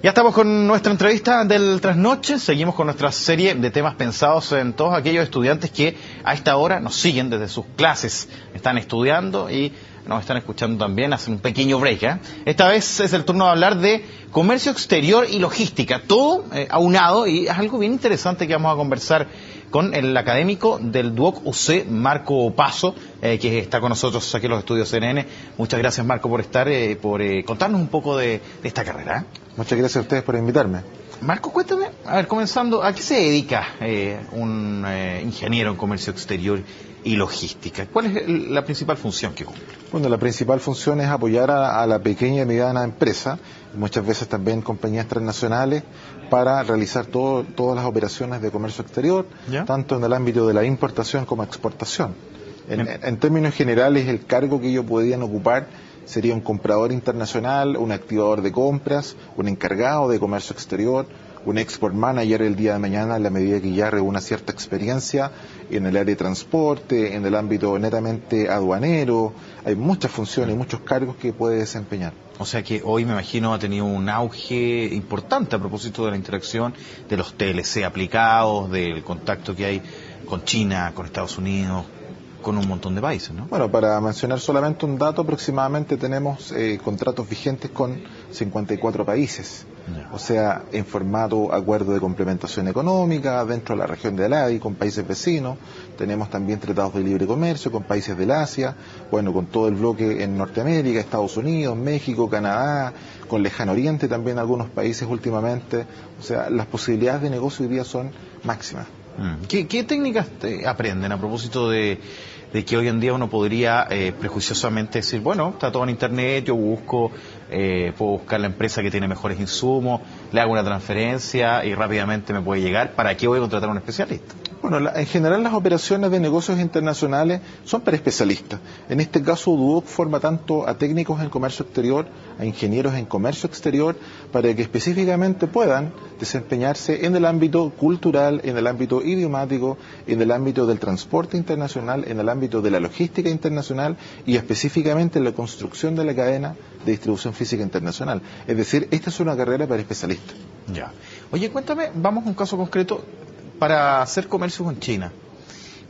Ya estamos con nuestra entrevista del Trasnoche. Seguimos con nuestra serie de temas pensados en todos aquellos estudiantes que a esta hora nos siguen desde sus clases. Están estudiando y nos están escuchando también. Hacen un pequeño break, ¿eh? Esta vez es el turno de hablar de comercio exterior y logística. Todo aunado, y es algo bien interesante que vamos a conversar con el académico del Duoc UC, Marco Paso, que está con nosotros aquí en los estudios CNN. Muchas gracias, Marco, por estar, por contarnos un poco de esta carrera. Muchas gracias a ustedes por invitarme. Marco, cuéntame, a ver, comenzando, ¿a qué se dedica un ingeniero en comercio exterior y logística? ¿Cuál es la principal función que cumple? Bueno, la principal función es apoyar a la pequeña y mediana empresa, muchas veces también compañías transnacionales, para realizar todas las operaciones de comercio exterior, ¿Ya? Tanto en el ámbito de la importación como exportación. En términos generales, el cargo que ellos podían ocupar sería un comprador internacional, un activador de compras, un encargado de comercio exterior, un export manager el día de mañana, en la medida que ya reúna cierta experiencia en el área de transporte, en el ámbito netamente aduanero. Hay muchas funciones, muchos cargos que puede desempeñar. O sea que hoy, me imagino, ha tenido un auge importante a propósito de la interacción de los TLC aplicados, del contacto que hay con China, con Estados Unidos, con un montón de países, ¿no? Bueno, para mencionar solamente un dato, aproximadamente tenemos contratos vigentes con 54 países. Ya. O sea, en formato acuerdo de complementación económica dentro de la región de ALADI con países vecinos. Tenemos también tratados de libre comercio con países del Asia, bueno, con todo el bloque en Norteamérica, Estados Unidos, México, Canadá, con Lejano Oriente también algunos países últimamente. O sea, las posibilidades de negocio hoy día son máximas. ¿Qué técnicas aprenden a propósito de que hoy en día uno podría prejuiciosamente decir, bueno, está todo en internet, yo puedo buscar la empresa que tiene mejores insumos, le hago una transferencia y rápidamente me puede llegar? ¿Para qué voy a contratar a un especialista? Bueno, en general las operaciones de negocios internacionales son para especialistas. En este caso, Duoc forma tanto a técnicos en comercio exterior, a ingenieros en comercio exterior, para que específicamente puedan desempeñarse en el ámbito cultural, en el ámbito idiomático, en el ámbito del transporte internacional, en el ámbito de la logística internacional y específicamente en la construcción de la cadena de distribución física internacional. Es decir, esta es una carrera para especialistas. Ya. Oye, cuéntame, vamos a un caso concreto. Para hacer comercio con China,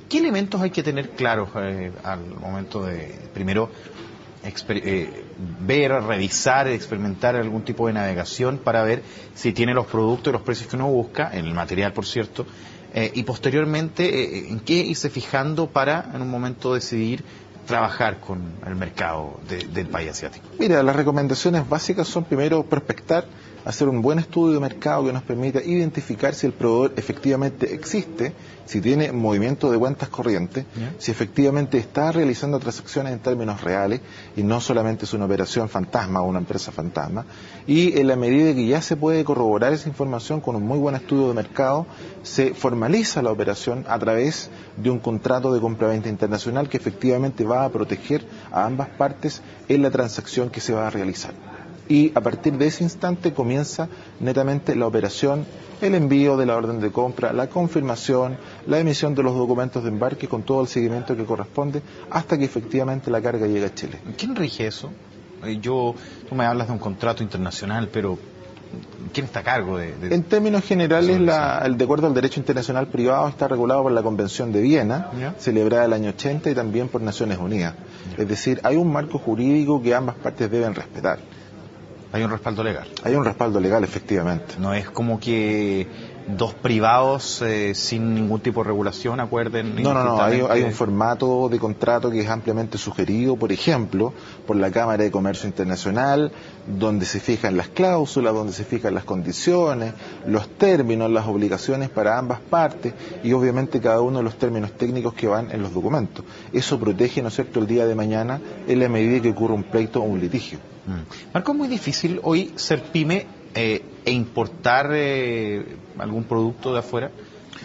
¿qué elementos hay que tener claros al momento de, primero, ver, revisar, experimentar algún tipo de navegación para ver si tiene los productos y los precios que uno busca, en el material, por cierto, y posteriormente, en qué irse fijando para, en un momento, decidir trabajar con el mercado del país asiático? Mira, las recomendaciones básicas son primero prospectar, hacer un buen estudio de mercado que nos permita identificar si el proveedor efectivamente existe, si tiene movimiento de cuentas corrientes, si efectivamente está realizando transacciones en términos reales y no solamente es una operación fantasma o una empresa fantasma, y en la medida que ya se puede corroborar esa información con un muy buen estudio de mercado, se formaliza la operación a través de un contrato de compra-venta internacional que efectivamente va a proteger a ambas partes en la transacción que se va a realizar. Y a partir de ese instante comienza netamente la operación, el envío de la orden de compra, la confirmación, la emisión de los documentos de embarque con todo el seguimiento que corresponde hasta que efectivamente la carga llegue a Chile. ¿Quién rige eso? Tú me hablas de un contrato internacional, pero ¿quién está a cargo de En términos generales, de acuerdo al derecho internacional privado, está regulado por la Convención de Viena, celebrada el año 80, y también por Naciones Unidas. Es decir, hay un marco jurídico que ambas partes deben respetar. Hay un respaldo legal. Hay un respaldo legal, efectivamente. No es como que dos privados sin ningún tipo de regulación acuerden. No, hay un formato de contrato que es ampliamente sugerido, por ejemplo, por la Cámara de Comercio Internacional, donde se fijan las cláusulas, donde se fijan las condiciones, los términos, las obligaciones para ambas partes y obviamente cada uno de los términos técnicos que van en los documentos. Eso protege, ¿no es cierto?, el día de mañana en la medida que ocurra un pleito o un litigio. Marco, es muy difícil hoy ser pyme e importar algún producto de afuera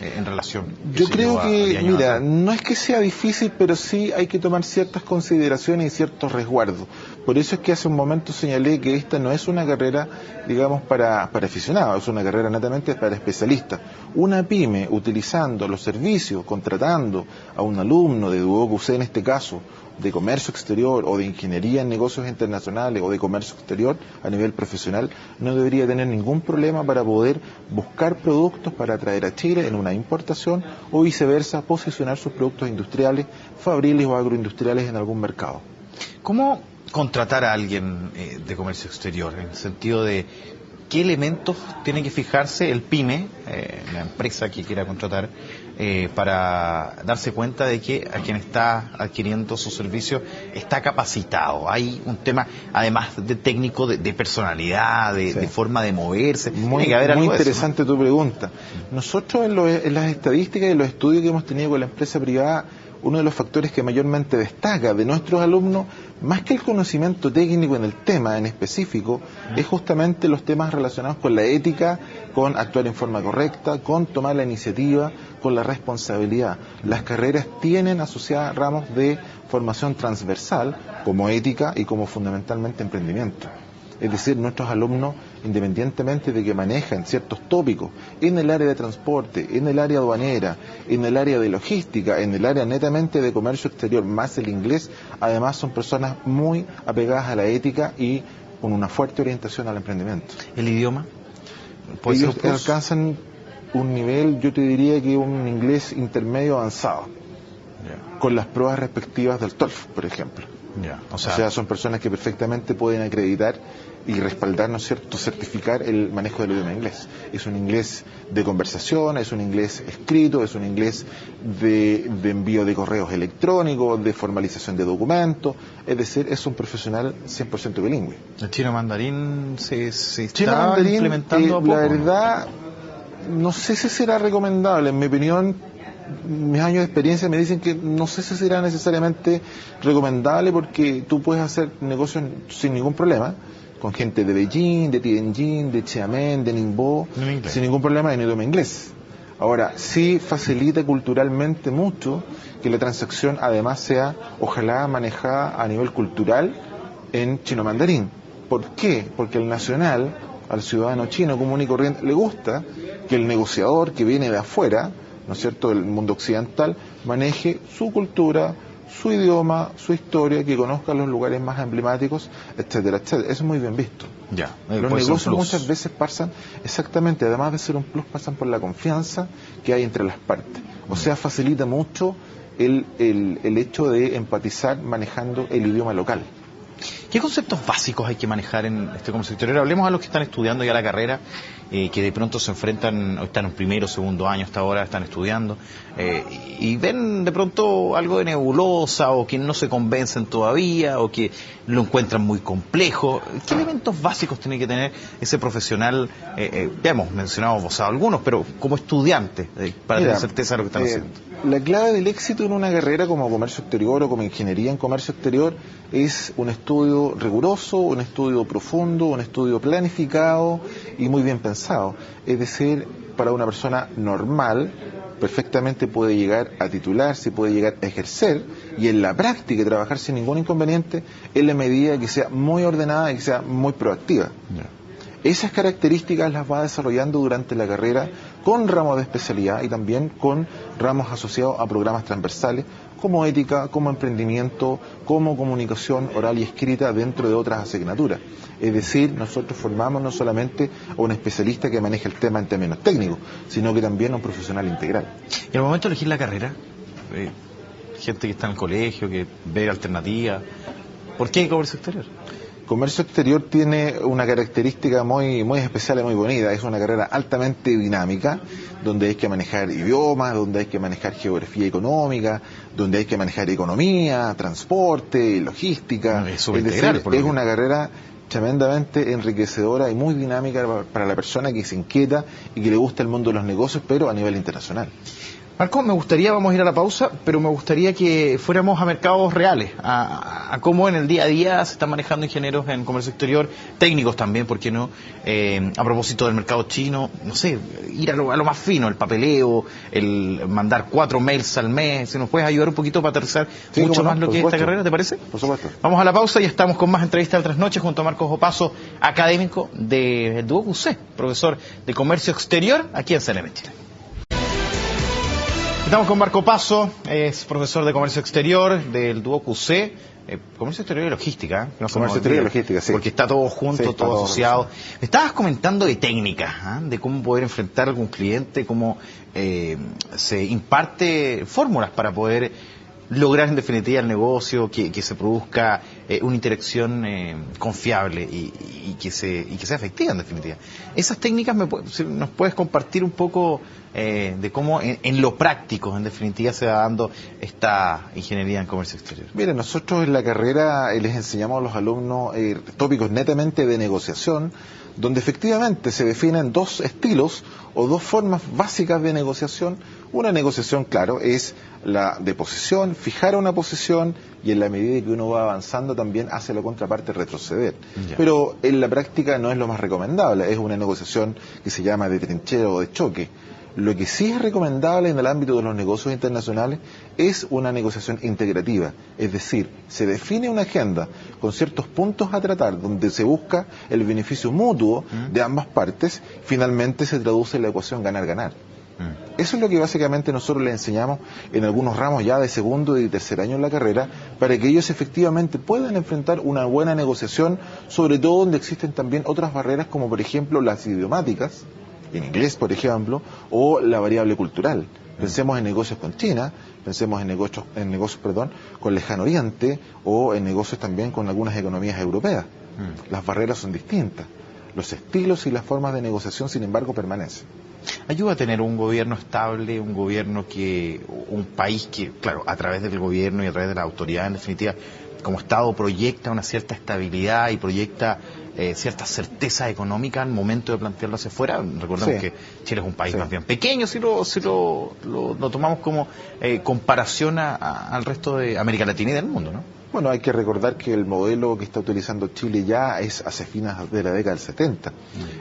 en relación. Yo creo que, mira, no es que sea difícil, pero sí hay que tomar ciertas consideraciones y ciertos resguardos, Por eso es que hace un momento señalé que esta no es una carrera, digamos, para aficionados, es una carrera netamente para especialistas. Una pyme utilizando los servicios, contratando a un alumno de Duoc UC en este caso, de comercio exterior o de ingeniería en negocios internacionales o de comercio exterior a nivel profesional, no debería tener ningún problema para poder buscar productos para traer a Chile en una importación o viceversa, posicionar sus productos industriales, fabriles o agroindustriales en algún mercado. ¿Cómo contratar a alguien de comercio exterior? En el sentido de qué elementos tiene que fijarse el PYME, la empresa que quiera contratar, para darse cuenta de que a quien está adquiriendo su servicio está capacitado. Hay un tema, además de técnico, de personalidad, de forma de moverse. Muy interesante tu pregunta. Nosotros en las estadísticas y en los estudios que hemos tenido con la empresa privada, uno de los factores que mayormente destaca de nuestros alumnos, más que el conocimiento técnico en el tema en específico, es justamente los temas relacionados con la ética, con actuar en forma correcta, con tomar la iniciativa, con la responsabilidad. Las carreras tienen asociadas ramos de formación transversal, como ética y como fundamentalmente emprendimiento. Es decir, nuestros alumnos, independientemente de que manejan ciertos tópicos en el área de transporte, en el área aduanera, en el área de logística, en el área netamente de comercio exterior, más el inglés, además son personas muy apegadas a la ética y con una fuerte orientación al emprendimiento. ¿El idioma? Ellos alcanzan un nivel, yo te diría que un inglés intermedio avanzado, con las pruebas respectivas del TOEFL, por ejemplo. O sea, son personas que perfectamente pueden acreditar y respaldar, ¿no es cierto?, certificar el manejo del idioma inglés. Es un inglés de conversación, es un inglés escrito, es un inglés de envío de correos electrónicos, de formalización de documentos, es decir, es un profesional 100% bilingüe. ¿El chino mandarín se está implementando a poco? La verdad, no sé si será recomendable, en mi opinión. Mis años de experiencia me dicen que no sé si será necesariamente recomendable porque tú puedes hacer negocios sin ningún problema con gente de Beijing, de Tianjin, de Xiamen, de Ningbo, sin ningún problema en idioma inglés. Ahora, sí facilita culturalmente mucho que la transacción además sea, ojalá, manejada a nivel cultural en chino mandarín. ¿Por qué? Porque el nacional, al ciudadano chino común y corriente, le gusta que el negociador que viene de afuera, ¿no es cierto?, del mundo occidental, maneje su cultura, su idioma, su historia, que conozca los lugares más emblemáticos, etcétera, etcétera. Eso es muy bien visto. Los negocios muchas veces pasan, exactamente, además de ser un plus, pasan por la confianza que hay entre las partes. O sea, facilita mucho el hecho de empatizar manejando el idioma local. ¿Qué conceptos básicos hay que manejar en este comercio exterior? Hablemos a los que están estudiando ya la carrera, que de pronto se enfrentan, o están en primero, segundo año, hasta ahora están estudiando, y ven de pronto algo de nebulosa, o que no se convencen todavía, o que lo encuentran muy complejo. ¿Qué elementos básicos tiene que tener ese profesional? Ya hemos mencionado algunos, pero como estudiante, para tener certeza de lo que están haciendo. La clave del éxito en una carrera como comercio exterior o como ingeniería en comercio exterior es un estudio riguroso, un estudio profundo, un estudio planificado y muy bien pensado. Es decir, para una persona normal perfectamente puede llegar a titularse, puede llegar a ejercer y en la práctica trabajar sin ningún inconveniente en la medida que sea muy ordenada y que sea muy proactiva. Esas características las va desarrollando durante la carrera con ramos de especialidad y también con ramos asociados a programas transversales como ética, como emprendimiento, como comunicación oral y escrita dentro de otras asignaturas. Es decir, nosotros formamos no solamente a un especialista que maneja el tema en términos técnicos, sino que también a un profesional integral. Y al momento de elegir la carrera, gente que está en el colegio, que ve alternativas, ¿por qué comercio exterior? Comercio exterior tiene una característica muy especial y muy bonita. Es una carrera altamente dinámica, donde hay que manejar idiomas, donde hay que manejar geografía económica, donde hay que manejar economía, transporte, logística. Es decir, es una carrera tremendamente enriquecedora y muy dinámica para la persona que se inquieta y que le gusta el mundo de los negocios, pero a nivel internacional. Marco, me gustaría, vamos a ir a la pausa, pero me gustaría que fuéramos a mercados reales, a cómo en el día a día se están manejando ingenieros en comercio exterior, técnicos también, ¿por qué no? A propósito del mercado chino, no sé, ir a lo más fino, el papeleo, el mandar 4 mails al mes, si nos puedes ayudar un poquito para aterrizar mucho más lo que es esta carrera, ¿te parece? Por supuesto. Vamos a la pausa y estamos con más entrevistas de Trasnoche junto a Marcos Opaso, académico del Duoc UC, profesor de comercio exterior aquí en CNN Chile. Estamos con Marco Opaso, es profesor de Comercio Exterior del Duoc UC, Comercio Exterior y Logística. No Comercio Exterior y Logística, sí. Porque está todo junto, sí, todo asociado. Me estabas comentando de técnicas, de cómo poder enfrentar a algún cliente, cómo se imparte fórmulas para poder lograr en definitiva el negocio, que se produzca una interacción confiable y que sea efectiva en definitiva. Esas técnicas, ¿nos puedes compartir un poco de cómo en lo práctico en definitiva se va dando esta ingeniería en comercio exterior? Mire, nosotros en la carrera les enseñamos a los alumnos tópicos netamente de negociación, donde efectivamente se definen dos estilos o dos formas básicas de negociación. Una negociación, claro, es la de posición, fijar una posición y en la medida que uno va avanzando también hace la contraparte retroceder. Ya. Pero en la práctica no es lo más recomendable, es una negociación que se llama de trinchera o de choque. Lo que sí es recomendable en el ámbito de los negocios internacionales es una negociación integrativa, es decir, se define una agenda con ciertos puntos a tratar donde se busca el beneficio mutuo de ambas partes, finalmente se traduce en la ecuación ganar-ganar. Eso es lo que básicamente nosotros les enseñamos en algunos ramos ya de segundo y tercer año en la carrera, para que ellos efectivamente puedan enfrentar una buena negociación, sobre todo donde existen también otras barreras como por ejemplo las idiomáticas, en inglés por ejemplo, o la variable cultural. Pensemos en negocios con China, pensemos en negocios con Lejano Oriente o en negocios también con algunas economías europeas. Las barreras son distintas. Los estilos y las formas de negociación, sin embargo, permanecen. Ayuda a tener un gobierno estable, un país que, claro, a través del gobierno y a través de la autoridad, en definitiva, como Estado proyecta una cierta estabilidad y proyecta cierta certeza económica al momento de plantearlo hacia afuera. Recordemos que Chile es un país más bien pequeño, si lo tomamos como comparación al resto de América Latina y del mundo, ¿no? Bueno, hay que recordar que el modelo que está utilizando Chile ya es hacia fines de la década del 70.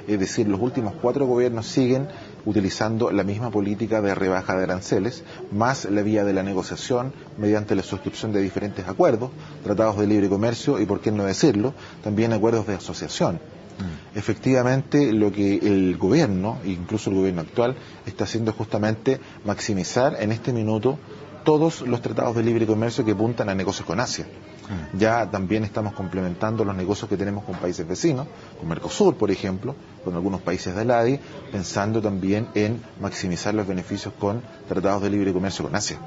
Es decir, los últimos 4 gobiernos siguen utilizando la misma política de rebaja de aranceles, más la vía de la negociación mediante la suscripción de diferentes acuerdos, tratados de libre comercio y, por qué no decirlo, también acuerdos de asociación. Efectivamente, lo que el gobierno, incluso el gobierno actual, está haciendo es justamente maximizar en este minuto todos los tratados de libre comercio que apuntan a negocios con Asia. Ya también estamos complementando los negocios que tenemos con países vecinos, con Mercosur, por ejemplo, con algunos países de la ADI, pensando también en maximizar los beneficios con tratados de libre comercio con Asia.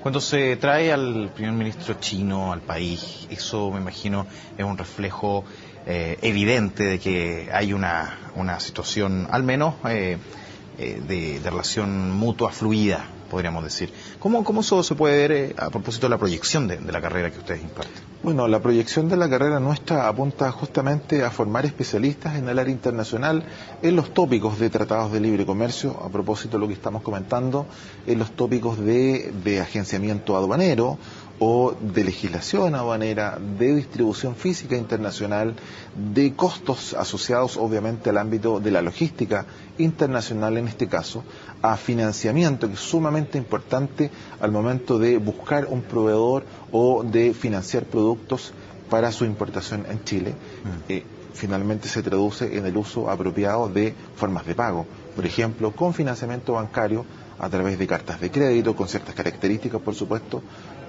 Cuando se trae al primer ministro chino al país, eso me imagino es un reflejo evidente de que hay una situación, al menos de relación mutua fluida, podríamos decir. ¿Cómo eso se puede ver a propósito de la proyección de la carrera que ustedes imparten? Bueno, la proyección de la carrera nuestra apunta justamente a formar especialistas en el área internacional en los tópicos de tratados de libre comercio, a propósito de lo que estamos comentando, en los tópicos de agenciamiento aduanero o de legislación aduanera, de distribución física internacional, de costos asociados obviamente al ámbito de la logística internacional en este caso, a financiamiento, que es sumamente importante al momento de buscar un proveedor o de financiar productos para su importación en Chile. Finalmente se traduce en el uso apropiado de formas de pago, por ejemplo, con financiamiento bancario a través de cartas de crédito, con ciertas características, por supuesto,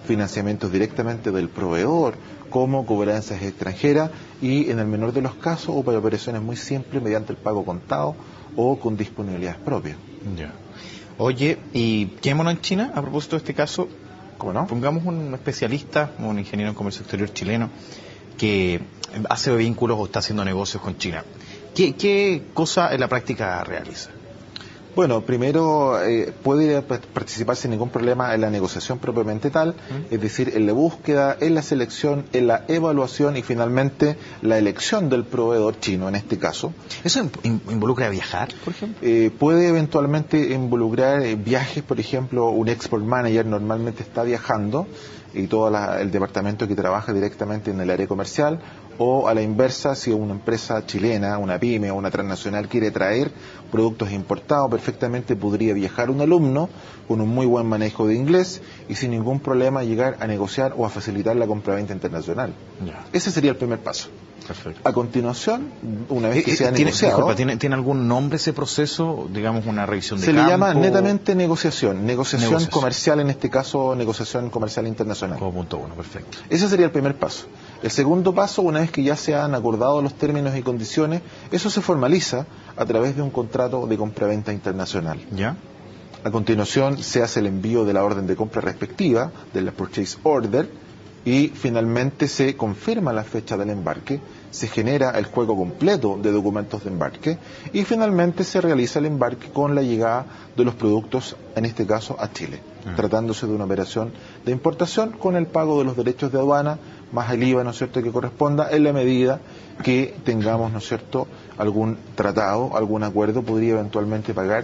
financiamientos directamente del proveedor, como cobranzas extranjeras y, en el menor de los casos, o para operaciones muy simples, mediante el pago contado o con disponibilidades propias. Ya. Oye, ¿y quedémonos en China a propósito de este caso? ¿Cómo no? Pongamos un especialista, un ingeniero en comercio exterior chileno, que hace vínculos o está haciendo negocios con China. ¿Qué cosa en la práctica realiza? Bueno, primero puede participar sin ningún problema en la negociación propiamente tal, es decir, en la búsqueda, en la selección, en la evaluación y finalmente la elección del proveedor chino en este caso. ¿Eso involucra viajar, por ejemplo? Puede eventualmente involucrar viajes, por ejemplo, un export manager normalmente está viajando y todo el departamento que trabaja directamente en el área comercial, o a la inversa, si una empresa chilena, una pyme o una transnacional quiere traer productos importados, perfectamente podría viajar un alumno con un muy buen manejo de inglés y sin ningún problema llegar a negociar o a facilitar la compraventa internacional. Ya. Ese sería el primer paso. Perfecto. A continuación, una vez que se ha negociado... Disculpa, ¿tiene algún nombre ese proceso? Digamos, una revisión de campo. Se le llama netamente negociación comercial, en este caso, negociación comercial internacional. Como punto uno, perfecto. Ese sería el primer paso. El segundo paso, una vez que ya se han acordado los términos y condiciones, eso se formaliza a través de un contrato de compraventa internacional. ¿Ya? A continuación, se hace el envío de la orden de compra respectiva, de la purchase order, y finalmente se confirma la fecha del embarque, se genera el juego completo de documentos de embarque y finalmente se realiza el embarque con la llegada de los productos, en este caso a Chile, tratándose de una operación de importación con el pago de los derechos de aduana más el IVA, ¿no es cierto?, que corresponda en la medida que tengamos, ¿no es cierto?, algún tratado, algún acuerdo, podría eventualmente pagar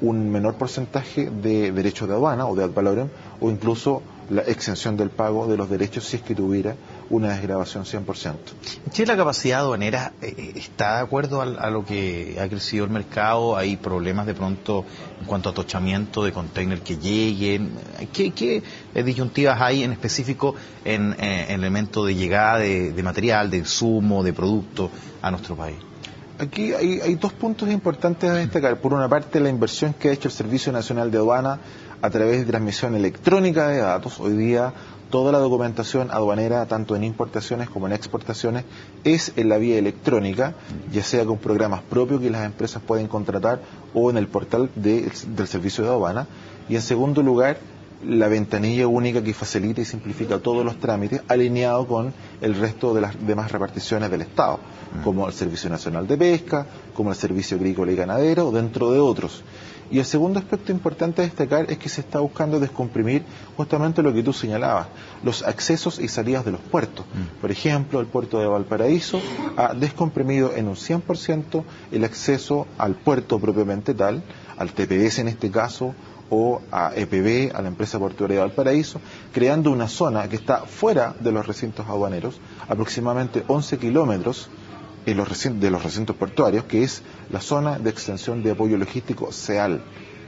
un menor porcentaje de derechos de aduana o de ad valorem, o incluso la exención del pago de los derechos si es que tuviera una desgravación 100%. ¿En Chile la capacidad aduanera está de acuerdo a lo que ha crecido el mercado? ¿Hay problemas de pronto en cuanto a atochamiento de container que lleguen? ¿Qué disyuntivas hay en específico en elementos de llegada de material, de insumo, de producto a nuestro país? Aquí hay dos puntos importantes a destacar. Por una parte, la inversión que ha hecho el Servicio Nacional de Aduana a través de transmisión electrónica de datos. Hoy día toda la documentación aduanera, tanto en importaciones como en exportaciones, es en la vía electrónica, ya sea con programas propios que las empresas pueden contratar o en el portal del Servicio de Aduana. Y en segundo lugar, la ventanilla única que facilita y simplifica todos los trámites, alineado con el resto de las demás reparticiones del Estado, como el Servicio Nacional de Pesca, como el Servicio Agrícola y Ganadero, dentro de otros. Y el segundo aspecto importante a destacar es que se está buscando descomprimir justamente lo que tú señalabas, los accesos y salidas de los puertos. Por ejemplo, el puerto de Valparaíso ha descomprimido en un 100% el acceso al puerto propiamente tal, al TPS en este caso, o a EPB, a la empresa portuaria de Valparaíso, creando una zona que está fuera de los recintos aduaneros, aproximadamente 11 kilómetros de los recintos portuarios, que es la zona de extensión de apoyo logístico CEAL.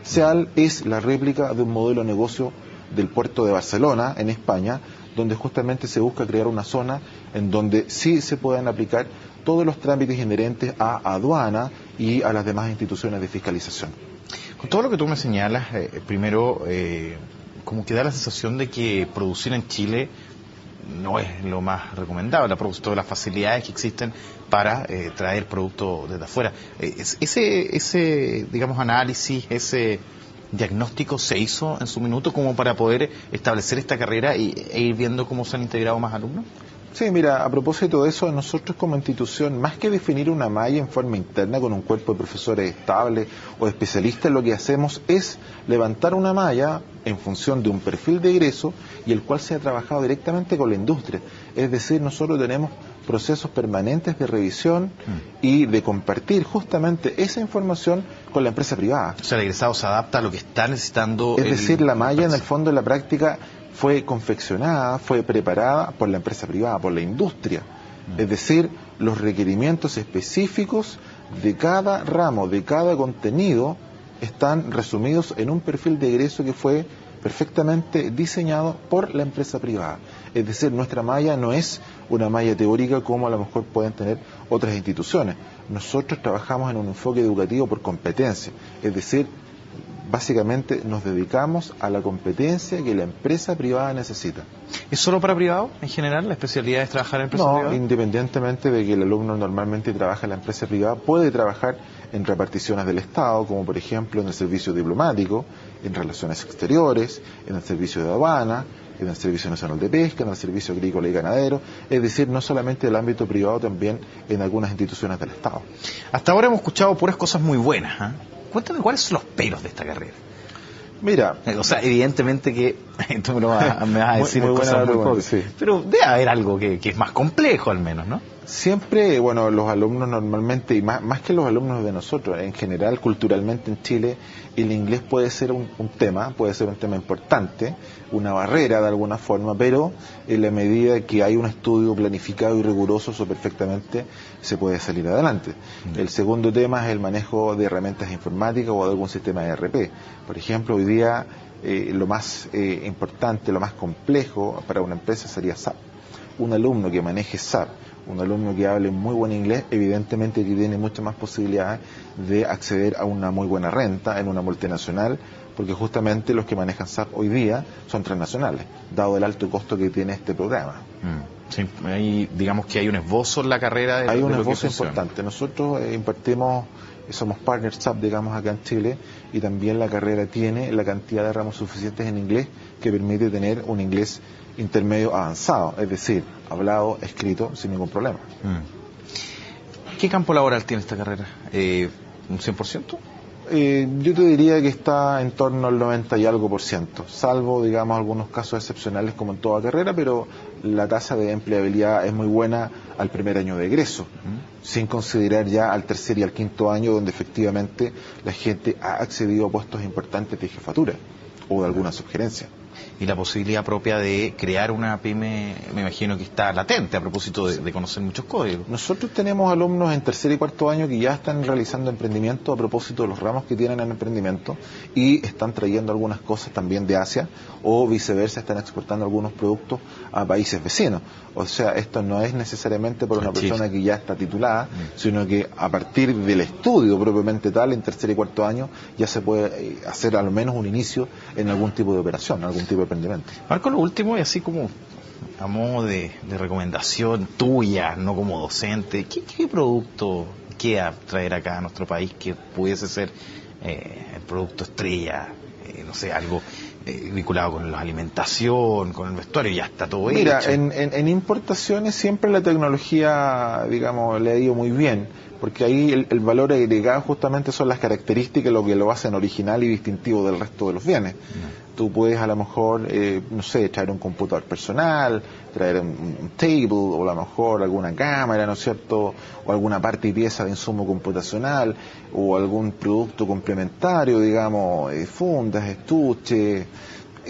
CEAL es la réplica de un modelo de negocio del puerto de Barcelona, en España, donde justamente se busca crear una zona en donde sí se puedan aplicar todos los trámites inherentes a aduana y a las demás instituciones de fiscalización. Con todo lo que tú me señalas, primero, como que da la sensación de que producir en Chile no es lo más recomendable, a propósito de las facilidades que existen para traer productos desde afuera. Ese, digamos, análisis, ese diagnóstico se hizo en su minuto como para poder establecer esta carrera e ir viendo cómo se han integrado más alumnos. Sí, mira, a propósito de eso, nosotros como institución, más que definir una malla en forma interna con un cuerpo de profesores estable o de especialistas, lo que hacemos es levantar una malla en función de un perfil de egreso y el cual se ha trabajado directamente con la industria. Es decir, nosotros tenemos procesos permanentes de revisión y de compartir justamente esa información con la empresa privada. O sea, el egresado se adapta a lo que está necesitando. Es decir, la malla en el fondo, en la práctica, fue confeccionada, fue preparada por la empresa privada, por la industria. Es decir, los requerimientos específicos de cada ramo, de cada contenido, están resumidos en un perfil de egreso que fue perfectamente diseñado por la empresa privada. Es decir, nuestra malla no es una malla teórica como a lo mejor pueden tener otras instituciones. Nosotros trabajamos en un enfoque educativo por competencia, es decir, básicamente nos dedicamos a la competencia que la empresa privada necesita. ¿Es solo para privado en general? ¿La especialidad es trabajar en empresa privada? No, independientemente de que el alumno normalmente trabaja en la empresa privada, puede trabajar en reparticiones del Estado, como por ejemplo en el servicio diplomático, en relaciones exteriores, en el servicio de aduana, en el Servicio Nacional de Pesca, en el Servicio Agrícola y Ganadero, es decir, no solamente en el ámbito privado, también en algunas instituciones del Estado. Hasta ahora hemos escuchado puras cosas muy buenas, ¿eh? Cuéntame cuáles son los peros de esta carrera. Mira, o sea, evidentemente que tú me vas a decir cosas muy pocas, sí. Pero debe haber algo que es más complejo al menos, ¿no? Siempre, bueno, los alumnos normalmente, y más que los alumnos de nosotros, en general, culturalmente en Chile, el inglés puede ser un tema importante, una barrera de alguna forma, pero en la medida que hay un estudio planificado y riguroso, eso perfectamente se puede salir adelante. El segundo tema es el manejo de herramientas informáticas o de algún sistema de ERP. Por ejemplo, hoy día lo más importante, lo más complejo para una empresa sería SAP. Un alumno que maneje SAP, un alumno que hable muy buen inglés, evidentemente que tiene muchas más posibilidades de acceder a una muy buena renta en una multinacional, porque justamente los que manejan SAP hoy día son transnacionales, dado el alto costo que tiene este programa. Sí, ahí digamos que hay un esbozo en la carrera. Hay un esbozo importante. Nosotros impartimos, somos partners SAP, digamos, acá en Chile, y también la carrera tiene la cantidad de ramos suficientes en inglés que permite tener un inglés intermedio avanzado, es decir, hablado, escrito, sin ningún problema. ¿Qué campo laboral tiene esta carrera? ¿Un 100%? Yo te diría que está en torno al 90 y algo %, salvo, digamos, algunos casos excepcionales como en toda carrera, pero la tasa de empleabilidad es muy buena al primer año de egreso, sin considerar ya al tercer y al quinto año, donde efectivamente la gente ha accedido a puestos importantes de jefatura o de alguna sugerencia. Y la posibilidad propia de crear una pyme, me imagino que está latente a propósito de conocer muchos códigos. Nosotros tenemos alumnos en tercer y cuarto año que ya están realizando emprendimiento a propósito de los ramos que tienen en emprendimiento y están trayendo algunas cosas también de Asia o viceversa, están exportando algunos productos a países vecinos. O sea, esto no es necesariamente por una persona que ya está titulada, sino que a partir del estudio propiamente tal, en tercer y cuarto año, ya se puede hacer al menos un inicio en algún tipo de operación, algún tipo de emprendimiento. Marco, lo último, y así como a modo de recomendación tuya, no como docente, ¿qué producto queda traer acá a nuestro país que pudiese ser el producto estrella, no sé, algo vinculado con la alimentación, con el vestuario? Ya está todo hecho. Mira, en importaciones siempre la tecnología, digamos, le ha ido muy bien, porque ahí el valor agregado justamente son las características, lo que lo hacen original y distintivo del resto de los bienes. Tú puedes a lo mejor, no sé, traer un computador personal, traer un table, o a lo mejor alguna cámara, ¿no es cierto?, o alguna parte y pieza de insumo computacional, o algún producto complementario, digamos, fundas, estuches,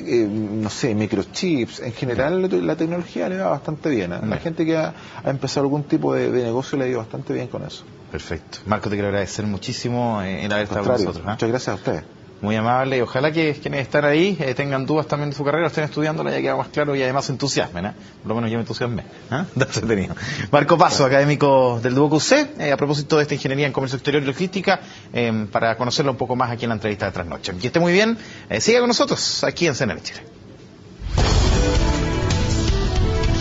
no sé, microchips. En general la tecnología le va bastante bien. La gente que ha empezado algún tipo de negocio le ha ido bastante bien con eso. Perfecto. Marco, te quiero agradecer muchísimo el haber estado con nosotros. Muchas gracias a ustedes. Muy amable, y ojalá que quienes están ahí tengan dudas también de su carrera, estén estudiándola, ya queda más claro y además se entusiasmen, por lo menos yo me entusiasmé. Marco Paso, académico del DuoQC, a propósito de esta ingeniería en comercio exterior y logística, para conocerlo un poco más aquí en la entrevista de Trasnoche. Que esté muy bien, siga con nosotros aquí en CNN Chile.